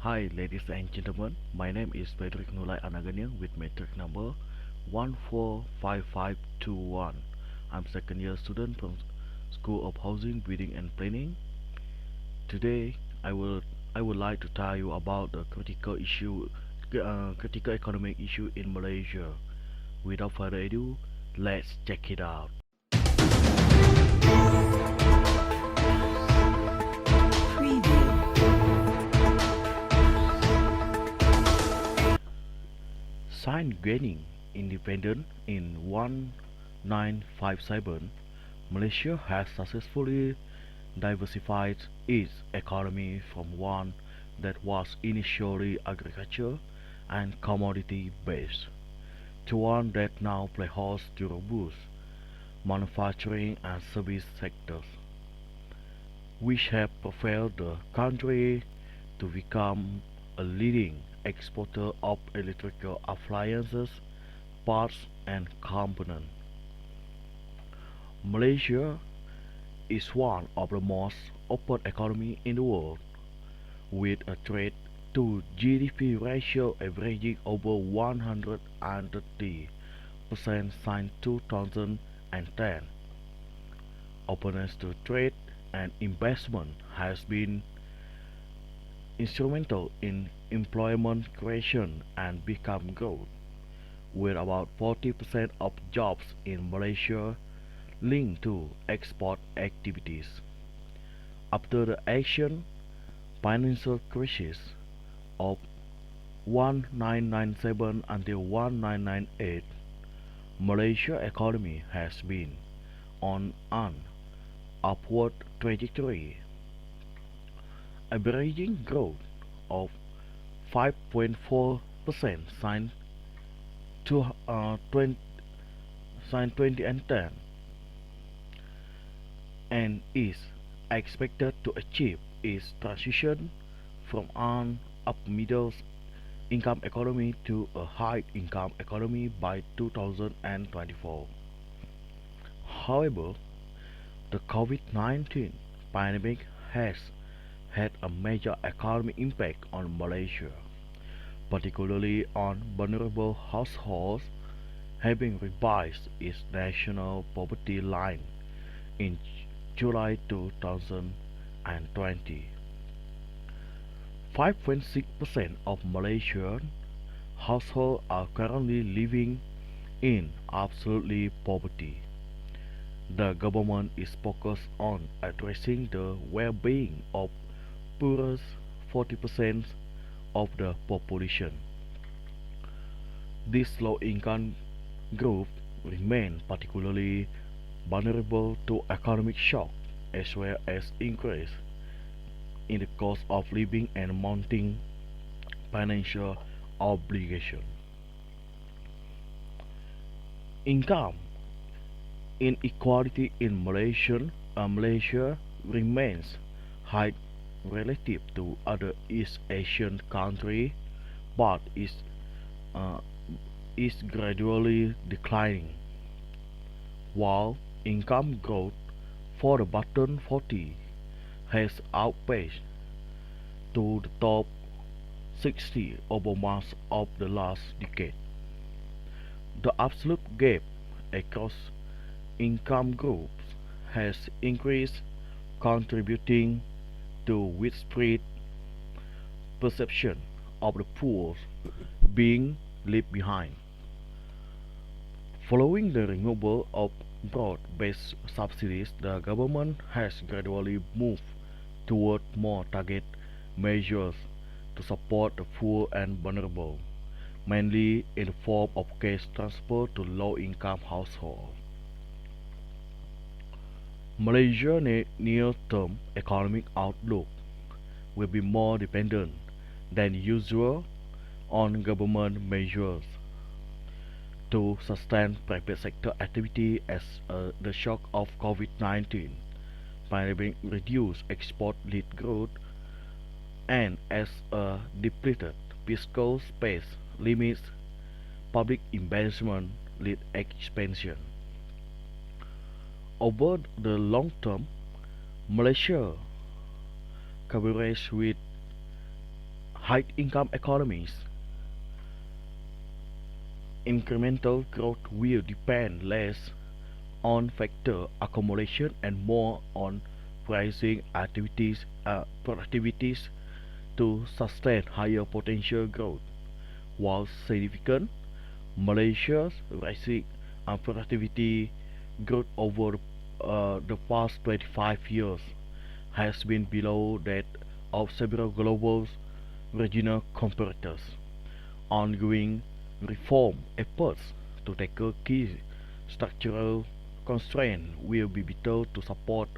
Hi, ladies and gentlemen. My name is Frederick Nulai with metric number 145521. I'm second year student from School of Housing, Building and Planning. Today, I would like to tell you about the critical economic issue in Malaysia. Without further ado, let's check it out. Since gaining independence in 1957, Malaysia has successfully diversified its economy from one that was initially agriculture and commodity based to one that now plays host to robust manufacturing and service sectors, which have propelled the country to become a leading exporter of electrical appliances, parts and components. Malaysia is one of the most open economies in the world, with a trade to GDP ratio averaging over 130% since 2010. Openness to trade and investment has been instrumental in employment creation and become growth, with about 40% of jobs in Malaysia linked to export activities. After the Asian financial crisis of 1997 until 1998, Malaysia economy has been on an upward trajectory, averaging growth of 5.4% since 2010 and is expected to achieve its transition from an up-middle income economy to a high income economy by 2024. However, the COVID-19 pandemic has had a major economic impact on Malaysia, particularly on vulnerable households, having revised its national poverty line in July 2020. 5.6% of Malaysian households are currently living in absolute poverty. The government is focused on addressing the well-being of poorest 40% of the population. This low-income group remain particularly vulnerable to economic shock as well as increase in the cost of living and mounting financial obligation. Income inequality in Malaysia remains high relative to other East Asian countries, but uh, is gradually declining, while income growth for the bottom 40 has outpaced to the top 60 over much of the last decade. The absolute gap across income groups has increased, contributing to widespread perception of the poor being left behind. Following the removal of broad-based subsidies, the government has gradually moved toward more targeted measures to support the poor and vulnerable, mainly in the form of cash transfer to low-income households. Malaysia's near-term economic outlook will be more dependent than usual on government measures to sustain private sector activity as the shock of COVID-19 pandemic reduced export-led growth and as a depleted fiscal space limits public investment-led expansion. Over the long term, Malaysia coverage with high-income economies, incremental growth will depend less on factor accumulation and more on pricing productivities to sustain higher potential growth, while significant Malaysia's rising productivity growth over the past 25 years has been below that of several global regional competitors. Ongoing reform efforts to tackle key structural constraints will be vital to support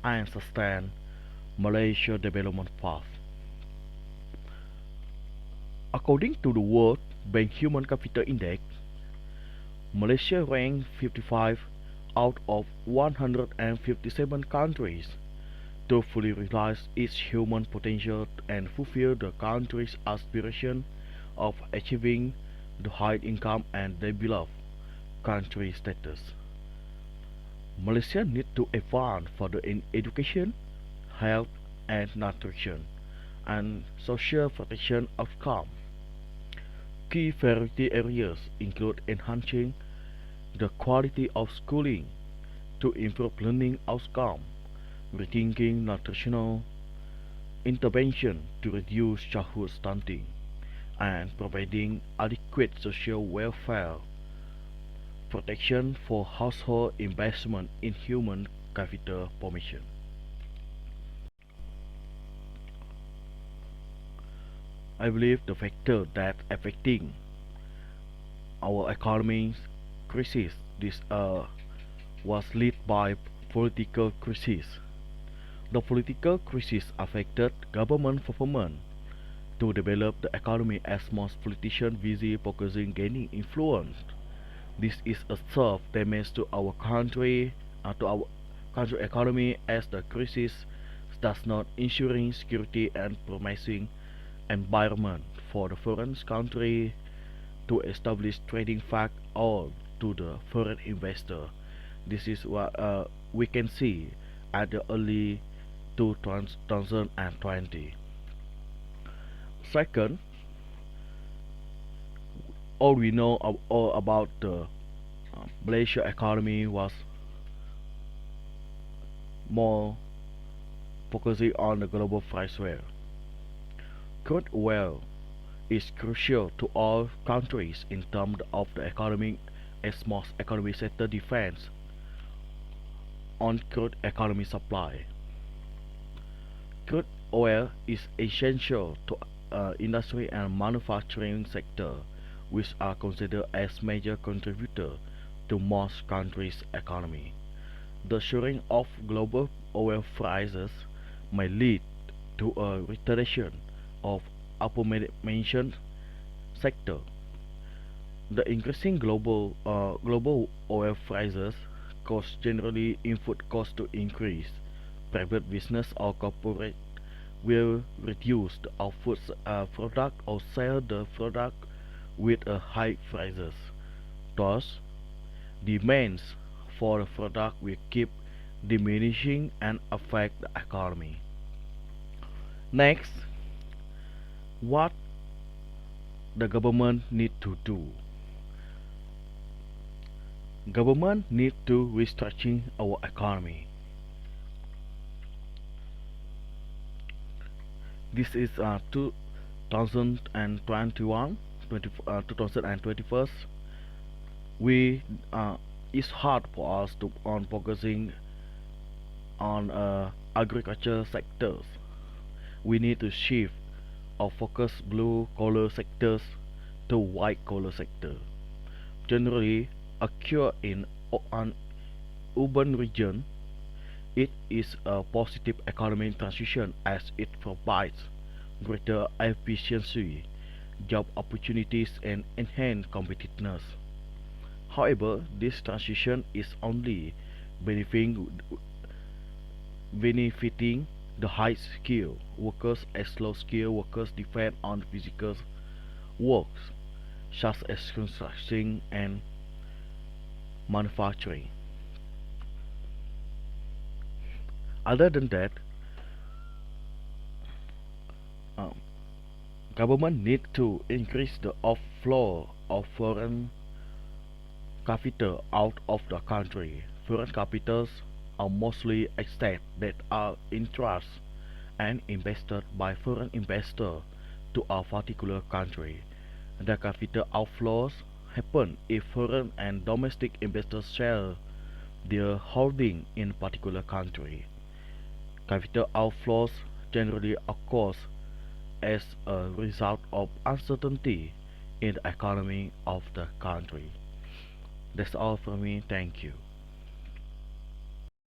and sustain Malaysia's development path. According to the World Bank Human Capital Index, Malaysia ranked 55 out of 157 countries to fully realize its human potential and fulfill the country's aspiration of achieving the high income and developed country status. Malaysia needs to advance further in education, health and nutrition, and social protection outcomes. Key priority areas include enhancing the quality of schooling to improve learning outcomes, rethinking nutritional intervention to reduce childhood stunting, and providing adequate social welfare protection for household investment in human capital formation. I believe the factor that affecting our economy's crisis this was led by political crisis. The political crisis affected government performance to develop the economy as most politicians busy focusing gaining influence. This is a serve damage to our country economy as the crisis does not ensuring security and promising environment for the foreign country to establish trading fact or to the foreign investor. This is what we can see at the early 2020. Second, all we know all about the Malaysia economy was more focusing on the global price war. Crude oil is crucial to all countries in terms of the economic as most economy sector depends on crude economy supply. Crude oil is essential to industry and manufacturing sector, which are considered as major contributor to most countries' economy. The soaring of global oil prices may lead to a retardation of aforementioned sector. The increasing global oil prices cause generally input costs to increase. Private business or corporate will reduce the output product or sell the product with a high prices. Thus, demands for the product will keep diminishing and affect the economy. Next, what the government need to do? Government need to restructuring our economy. This is 2021, 2021. We it's hard for us to on focusing on agriculture sectors. We need to shift our focus blue collar sectors to white collar sector. Generally occur in an urban region. It is a positive economic transition as it provides greater efficiency, job opportunities and enhanced competitiveness. However, this transition is only benefiting, benefiting the high skilled workers as low skilled workers depend on physical works such as construction and manufacturing. Other than that, um, Government need to increase the outflow of foreign capital out of the country. Foreign capitals are mostly assets that are in trust and invested by foreign investors to a particular country. The capital outflows happen if foreign and domestic investors sell their holding in particular country. Capital outflows generally occur as a result of uncertainty in the economy of the country. That's all from me. Thank you.